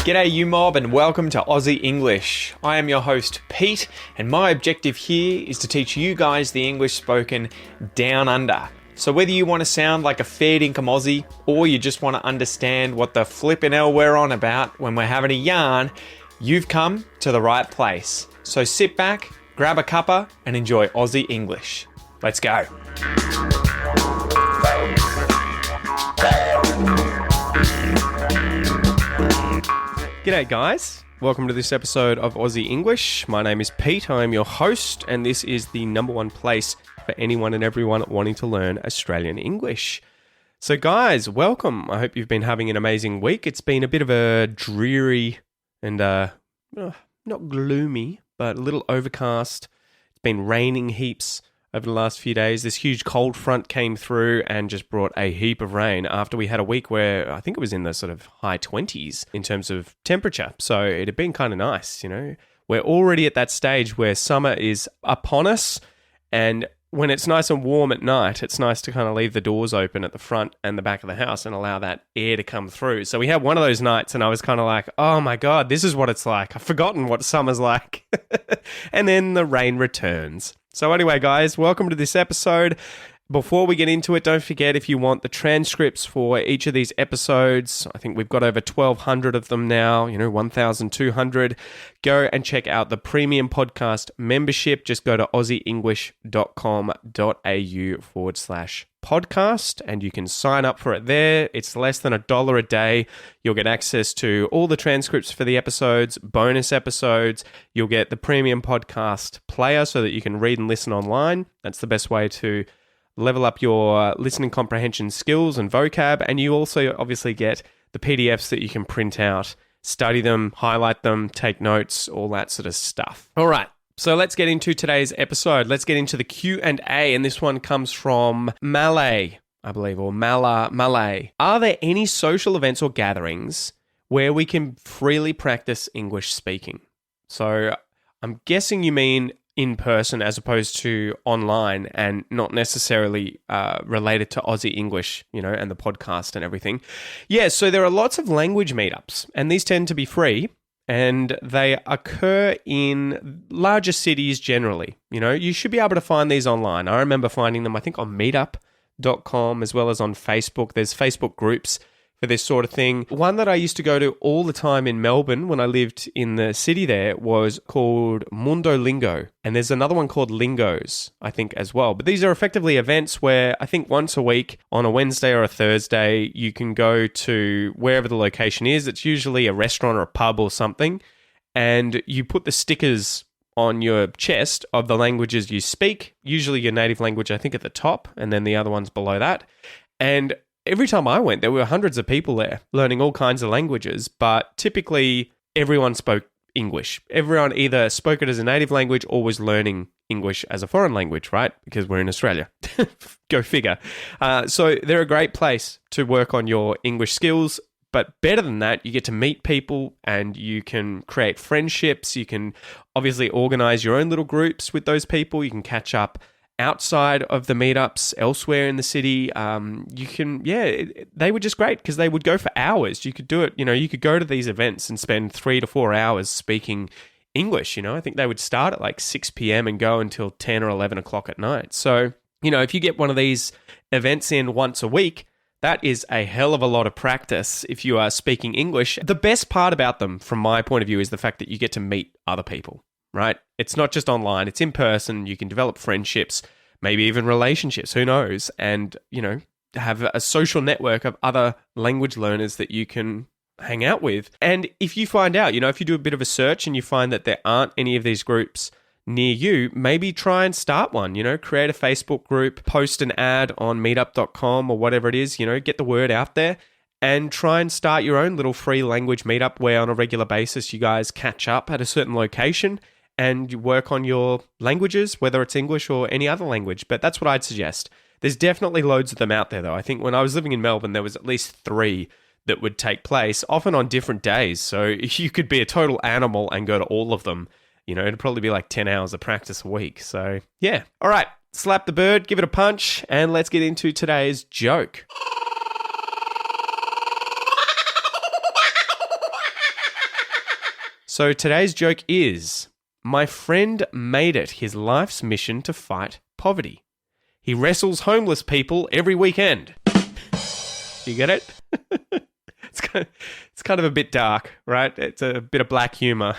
G'day you mob and welcome to Aussie English. I am your host Pete and my objective here is to teach you guys the English spoken down under. So whether you want to sound like a fair dinkum Aussie or you just want to understand what the flippin' hell we're on about when we're having a yarn, you've come to the right place. So sit back, grab a cuppa and enjoy Aussie English. Let's go. G'day guys, welcome to this episode of Aussie English. My name is Pete, I am your host, and this is the number one place for anyone and everyone wanting to learn Australian English. So guys, welcome. I hope you've been having an amazing week. It's been a bit of a dreary and not gloomy, but a little overcast. It's been raining heaps over the last few days. This huge cold front came through and just brought a heap of rain after we had a week where I think it was in the sort of high 20s in terms of temperature. So it had been kind of nice, you know. We're already at that stage where summer is upon us, and when it's nice and warm at night, it's nice to kind of leave the doors open at the front and the back of the house and allow that air to come through. So we had one of those nights and I was kind of like, oh my God, this is what it's like. I've forgotten what summer's like. And then the rain returns. So anyway, guys, welcome to this episode. Before we get into it, don't forget if you want the transcripts for each of these episodes, I think we've got over 1,200 of them now, 1,200. Go and check out the premium podcast membership. Just go to aussieenglish.com.au/podcast and you can sign up for it there. It's less than $1 a day. You'll get access to all the transcripts for the episodes, bonus episodes. You'll get the premium podcast player so that you can read and listen online. That's the best way to level up your listening comprehension skills and vocab, and you also obviously get the PDFs that you can print out, study them, highlight them, take notes, all that sort of stuff. All right, so let's get into today's episode. Let's get into the Q&A, and this one comes from Malay, I believe, or Malay. Are there any social events or gatherings where we can freely practice English speaking? So I'm guessing you mean in person as opposed to online and not necessarily related to Aussie English, and the podcast and everything. Yeah, so there are lots of language meetups and these tend to be free and they occur in larger cities generally. You should be able to find these online. I remember finding them, I think, on meetup.com as well as on Facebook. There's Facebook groups for this sort of thing. One that I used to go to all the time in Melbourne when I lived in the city there was called Mundo Lingo. And there's another one called Lingos, I think, as well. But these are effectively events where I think once a week on a Wednesday or a Thursday, you can go to wherever the location is. It's usually a restaurant or a pub or something. And you put the stickers on your chest of the languages you speak, usually your native language, I think, at the top, and then the other ones below that. And every time I went, there were hundreds of people there learning all kinds of languages, but typically everyone spoke English. Everyone either spoke it as a native language or was learning English as a foreign language, right? Because we're in Australia. Go figure. So they're a great place to work on your English skills. But better than that, you get to meet people and you can create friendships. You can obviously organize your own little groups with those people. You can catch up outside of the meetups elsewhere in the city. They were just great because they would go for hours. You could do it, you could go to these events and spend 3 to 4 hours speaking English. I think they would start at like 6 p.m. and go until 10 or 11 o'clock at night. So, if you get one of these events in once a week, that is a hell of a lot of practice if you are speaking English. The best part about them, from my point of view, is the fact that you get to meet other people, right? It's not just online, it's in person. You can develop friendships, maybe even relationships, who knows? And, have a social network of other language learners that you can hang out with. And if you find out, if you do a bit of a search and you find that there aren't any of these groups near you, maybe try and start one, create a Facebook group, post an ad on meetup.com or whatever it is, get the word out there and try and start your own little free language meetup where on a regular basis you guys catch up at a certain location and you work on your languages, whether it's English or any other language. But that's what I'd suggest. There's definitely loads of them out there though. I think when I was living in Melbourne, there was at least 3 that would take place, often on different days. So you could be a total animal and go to all of them. It'd probably be like 10 hours of practice a week. So yeah. All right, slap the bird, give it a punch, and let's get into today's joke. So today's joke is, my friend made it his life's mission to fight poverty. He wrestles homeless people every weekend. You get it? It's kind of a bit dark, right? It's a bit of black humor.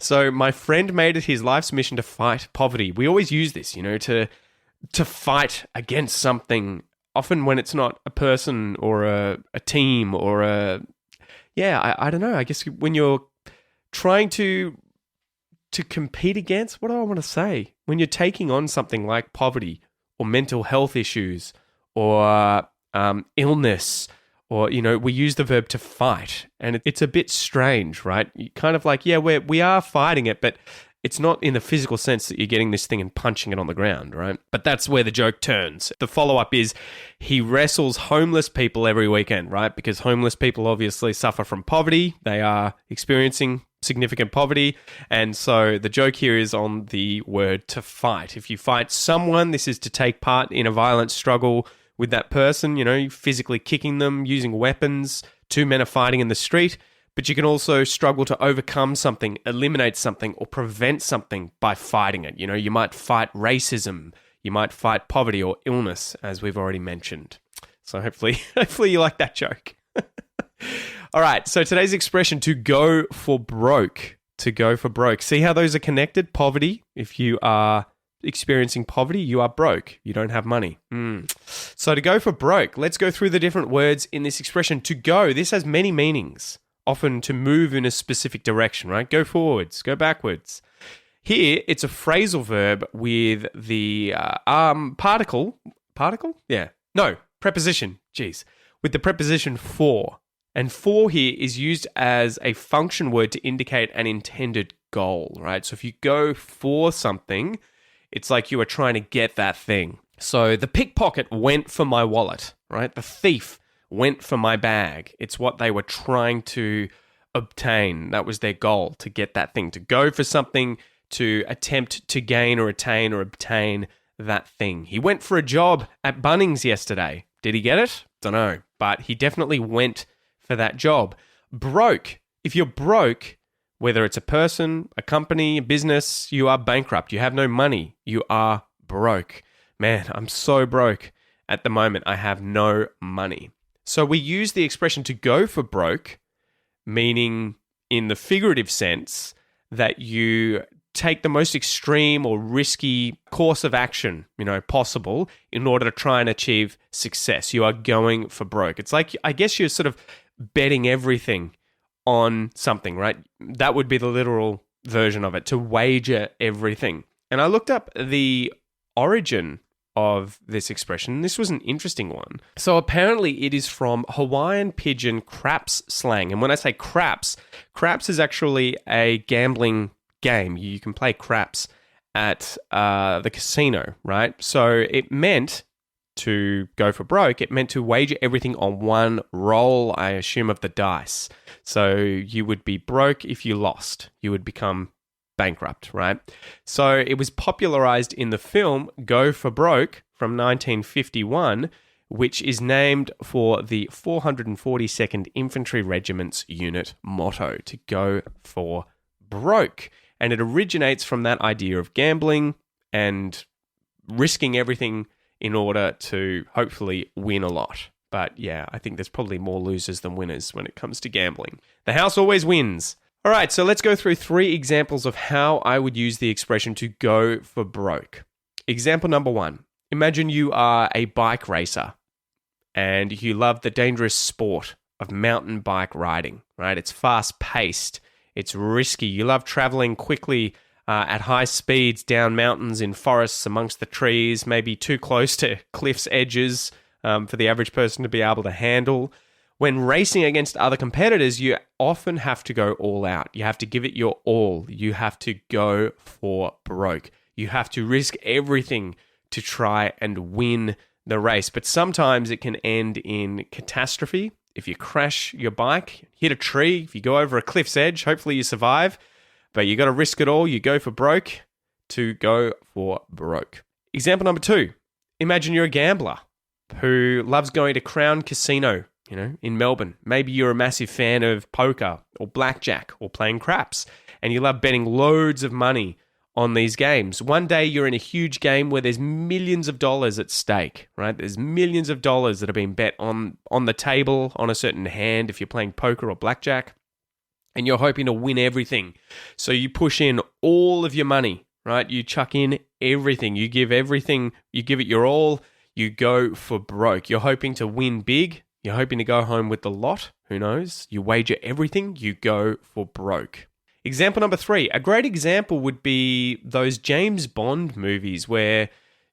So my friend made it his life's mission to fight poverty. We always use this, to fight against something, often when it's not a person or a team or I don't know. I guess when you're trying to compete against, what do I want to say? When you're taking on something like poverty or mental health issues or illness, or, we use the verb to fight, and it's a bit strange, right? You kind of like, we are fighting it, but it's not in the physical sense that you're getting this thing and punching it on the ground, right? But that's where the joke turns. The follow-up is he wrestles homeless people every weekend, right? Because homeless people obviously suffer from poverty. They are experiencing significant poverty. And so the joke here is on the word to fight. If you fight someone, this is to take part in a violent struggle with that person, physically kicking them, using weapons. Two men are fighting in the street. But you can also struggle to overcome something, eliminate something, or prevent something by fighting it. You might fight racism. You might fight poverty or illness, as we've already mentioned. So hopefully you like that joke. All right, so today's expression, to go for broke. To go for broke. See how those are connected? Poverty. If you are experiencing poverty, you are broke. You don't have money. So to go for broke, let's go through the different words in this expression. To go, this has many meanings. Often to move in a specific direction, right? Go forwards, go backwards. Here, it's a phrasal verb with the preposition. With the preposition for. And for here is used as a function word to indicate an intended goal, right? So if you go for something, it's like you are trying to get that thing. So the pickpocket went for my wallet, right? The thief went for my bag. It's what they were trying to obtain. That was their goal, to get that thing, to go for something, to attempt to gain or attain or obtain that thing. He went for a job at Bunnings yesterday. Did he get it? Don't know. But he definitely went for that job. Broke. If you're broke, whether it's a person, a company, a business, you are bankrupt. You have no money. You are broke. Man, I'm so broke at the moment. I have no money. So we use the expression to go for broke, meaning in the figurative sense that you take the most extreme or risky course of action, possible in order to try and achieve success. You are going for broke. It's like, I guess you're sort of betting everything on something, right? That would be the literal version of it, to wager everything. And I looked up the origin of this expression. This was an interesting one. So apparently it is from Hawaiian Pidgin craps slang. And when I say craps is actually a gambling game. You can play craps at the casino, right? So it meant to go for broke. It meant to wager everything on one roll, I assume, of the dice. So you would be broke if you lost. You would become bankrupt, right? So it was popularized in the film Go for Broke from 1951, which is named for the 442nd Infantry Regiment's unit motto, to go for broke. And it originates from that idea of gambling and risking everything in order to hopefully win a lot. But yeah, I think there's probably more losers than winners when it comes to gambling. The house always wins. All right, so let's go through 3 examples of how I would use the expression to go for broke. Example number 1. Imagine you are a bike racer and you love the dangerous sport of mountain bike riding, right? It's fast-paced. It's risky. You love traveling quickly at high speeds down mountains, in forests, amongst the trees, maybe too close to cliffs' edges for the average person to be able to handle. When racing against other competitors, you often have to go all out. You have to give it your all. You have to go for broke. You have to risk everything to try and win the race. But sometimes it can end in catastrophe. If you crash your bike, hit a tree, if you go over a cliff's edge, hopefully you survive. But you got to risk it all. You go for broke to go for broke. Example number 2. Imagine you're a gambler who loves going to Crown Casino in Melbourne. Maybe you're a massive fan of poker or blackjack or playing craps, and you love betting loads of money on these games. One day you're in a huge game where there's millions of dollars at stake, right? There's millions of dollars that are being bet on the table on a certain hand if you're playing poker or blackjack, and you're hoping to win everything. So you push in all of your money, right? You chuck in everything. You give everything. You give it your all. You go for broke. You're hoping to win big. You're hoping to go home with the lot. Who knows? You wager everything. You go for broke. Example number 3. A great example would be those James Bond movies where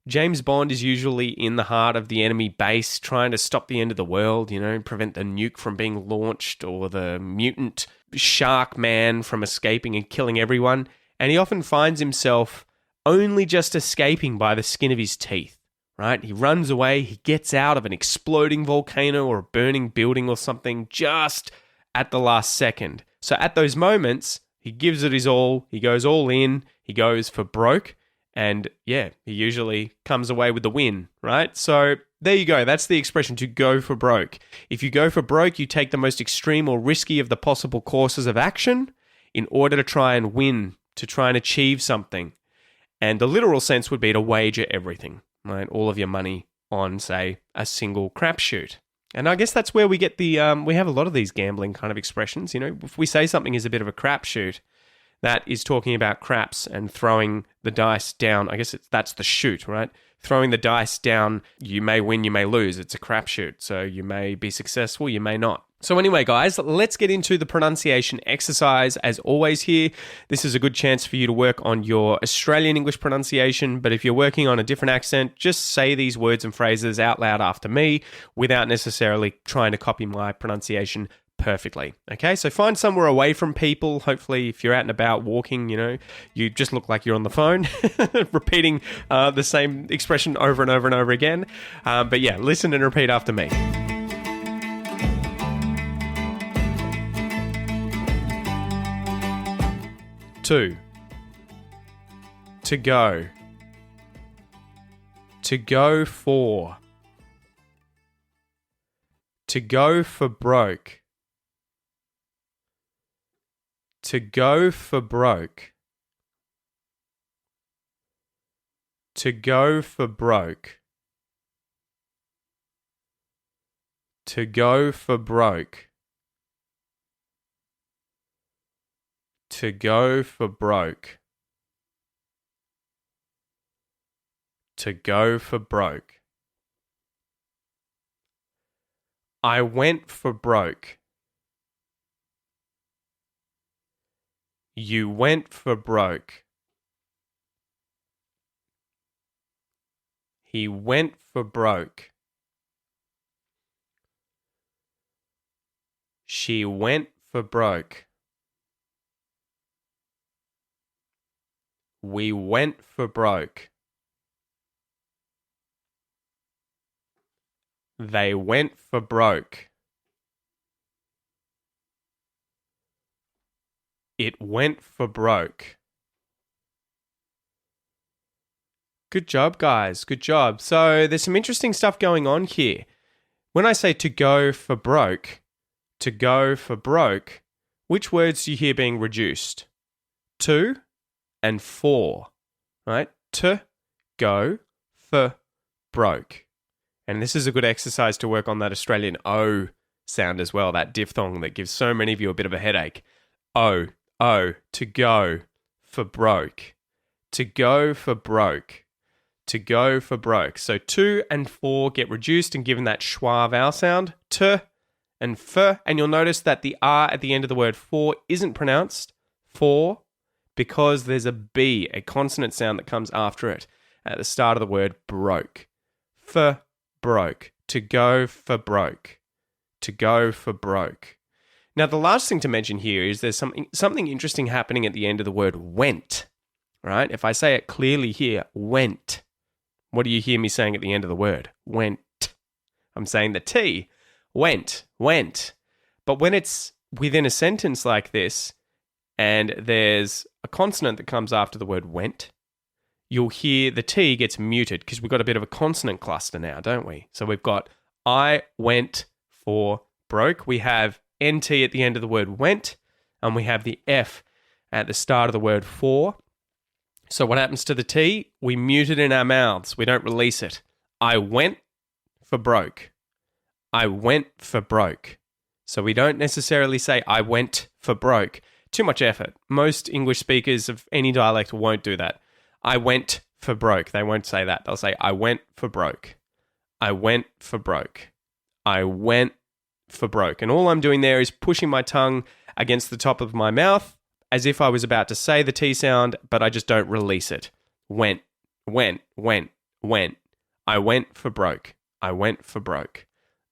James Bond is usually in the heart of the enemy base trying to stop the end of the world, prevent the nuke from being launched or the mutant shark man from escaping and killing everyone. And he often finds himself only just escaping by the skin of his teeth, right? He runs away, he gets out of an exploding volcano or a burning building or something just at the last second. So at those moments, he gives it his all, he goes all in, he goes for broke, and he usually comes away with the win, right? So there you go. That's the expression, to go for broke. If you go for broke, you take the most extreme or risky of the possible courses of action in order to try and win, to try and achieve something. And the literal sense would be to wager everything, right? All of your money on, say, a single crapshoot. And I guess that's where we get we have a lot of these gambling kind of expressions. If we say something is a bit of a crapshoot, that is talking about craps and throwing the dice down. I guess that's the shoot, right? Throwing the dice down, you may win, you may lose. It's a crapshoot. So you may be successful, you may not. So anyway, guys, let's get into the pronunciation exercise. As always here, this is a good chance for you to work on your Australian English pronunciation. But if you're working on a different accent, just say these words and phrases out loud after me without necessarily trying to copy my pronunciation perfectly. Okay, so find somewhere away from people. Hopefully, if you're out and about walking, you just look like you're on the phone, repeating the same expression over and over and over again. But yeah, listen and repeat after me. To go. To go for. To go for broke. To go for broke. To go for broke. To go for broke. To go for broke. To go for broke. I went for broke. You went for broke. He went for broke. She went for broke. We went for broke. They went for broke. It went for broke. Good job, guys. Good job. So there's some interesting stuff going on here. When I say to go for broke, which words do you hear being reduced? To and for, right? To go for broke. And this is a good exercise to work on that Australian O sound as well, that diphthong that gives so many of you a bit of a headache. O, to go for broke. To go for broke. To go for broke. So to and for get reduced and given that schwa vowel sound. To and for. And you'll notice that the R at the end of the word for isn't pronounced for because there's a B, a consonant sound that comes after it at the start of the word broke. For broke. To go for broke. To go for broke. Now, the last thing to mention here is there's something interesting happening at the end of the word went, right? If I say it clearly here, went. What do you hear me saying at the end of the word? Went. I'm saying the T. Went. But when it's within a sentence like this, and there's a consonant that comes after the word went, you'll hear the T gets muted because we've got a bit of a consonant cluster now, don't we? So we've got I went for broke. We have NT at the end of the word went, and we have the F at the start of the word for. So what happens to the T? We mute it in our mouths. We don't release it. I went for broke. I went for broke. So we don't necessarily say I went for broke. Too much effort. Most English speakers of any dialect won't do that. I went for broke. They won't say that. They'll say I went for broke. I went for broke. I went for broke. And all I'm doing there is pushing my tongue against the top of my mouth as if I was about to say the T sound, but I just don't release it. Went, went, went, went. I went for broke. I went for broke.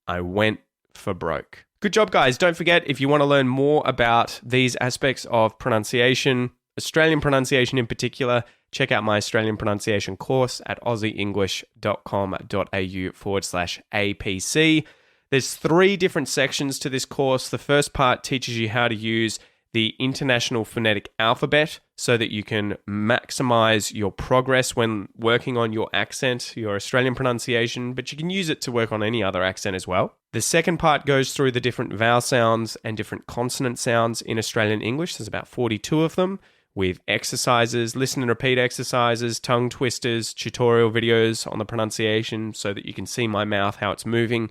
I went for broke. Good job, guys. Don't forget, if you want to learn more about these aspects of pronunciation, Australian pronunciation in particular, check out my Australian pronunciation course at aussieenglish.com.au/APC. There's 3 different sections to this course. The first part teaches you how to use the International Phonetic Alphabet so that you can maximize your progress when working on your accent, your Australian pronunciation, but you can use it to work on any other accent as well. The second part goes through the different vowel sounds and different consonant sounds in Australian English. There's about 42 of them, with exercises, listen and repeat exercises, tongue twisters, tutorial videos on the pronunciation so that you can see my mouth, how it's moving,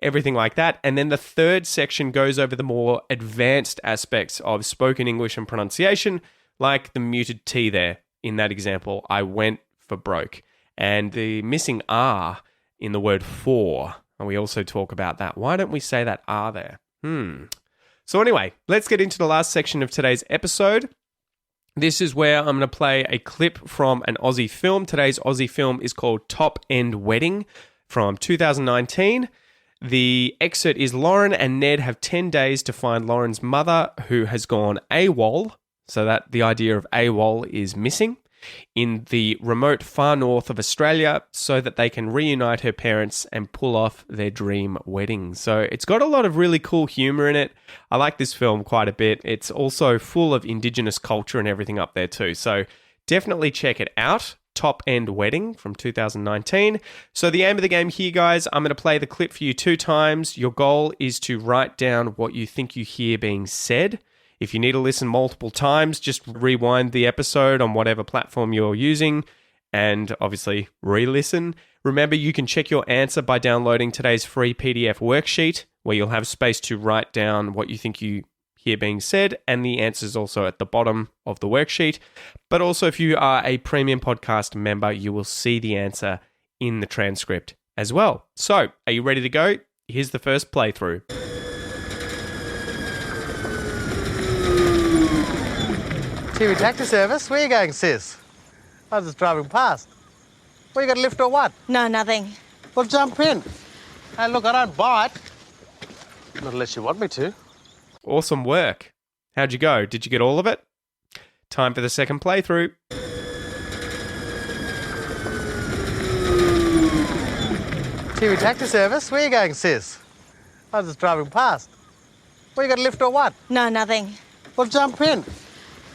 everything like that. And then the third section goes over the more advanced aspects of spoken English and pronunciation, like the muted T there in that example, I went for broke, and the missing R in the word for. And we also talk about that. Why don't we say that R there? So anyway, let's get into the last section of today's episode. This is where I'm going to play a clip from an Aussie film. Today's Aussie film is called Top End Wedding from 2019. The excerpt is Lauren and Ned have 10 days to find Lauren's mother, who has gone AWOL, so that the idea of AWOL is missing, in the remote far north of Australia so that they can reunite her parents and pull off their dream wedding. So it's got a lot of really cool humor in it. I like this film quite a bit. It's also full of Indigenous culture and everything up there too. So definitely check it out. Top End Wedding from 2019. So the aim of the game here, guys, I'm going to play the clip for you 2 times. Your goal is to write down what you think you hear being said. If you need to listen multiple times, just rewind the episode on whatever platform you're using and obviously re-listen. Remember, you can check your answer by downloading today's free PDF worksheet where you'll have space to write down what you think you hear being said, and the answer's also at the bottom of the worksheet. But also, if you are a premium podcast member, you will see the answer in the transcript as well. So, are you ready to go? Here's the first playthrough. TV taxi service, where are you going, sis? I was just driving past. Well, you got a lift or what? No, nothing. Well, jump in. Hey, look, I don't bite. Not unless you want me to. Awesome work. How'd you go? Did you get all of it? Time for the second playthrough. TV taxi service, where are you going, sis? I was just driving past. Well, you got a lift or what? No, nothing. Well, jump in.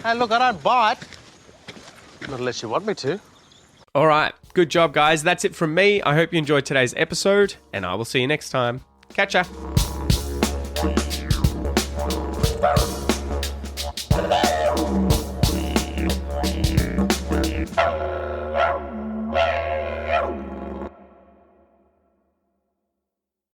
Hey, look, I don't bite. Not unless you want me to. All right. Good job, guys. That's it from me. I hope you enjoyed today's episode, and I will see you next time. Catch ya.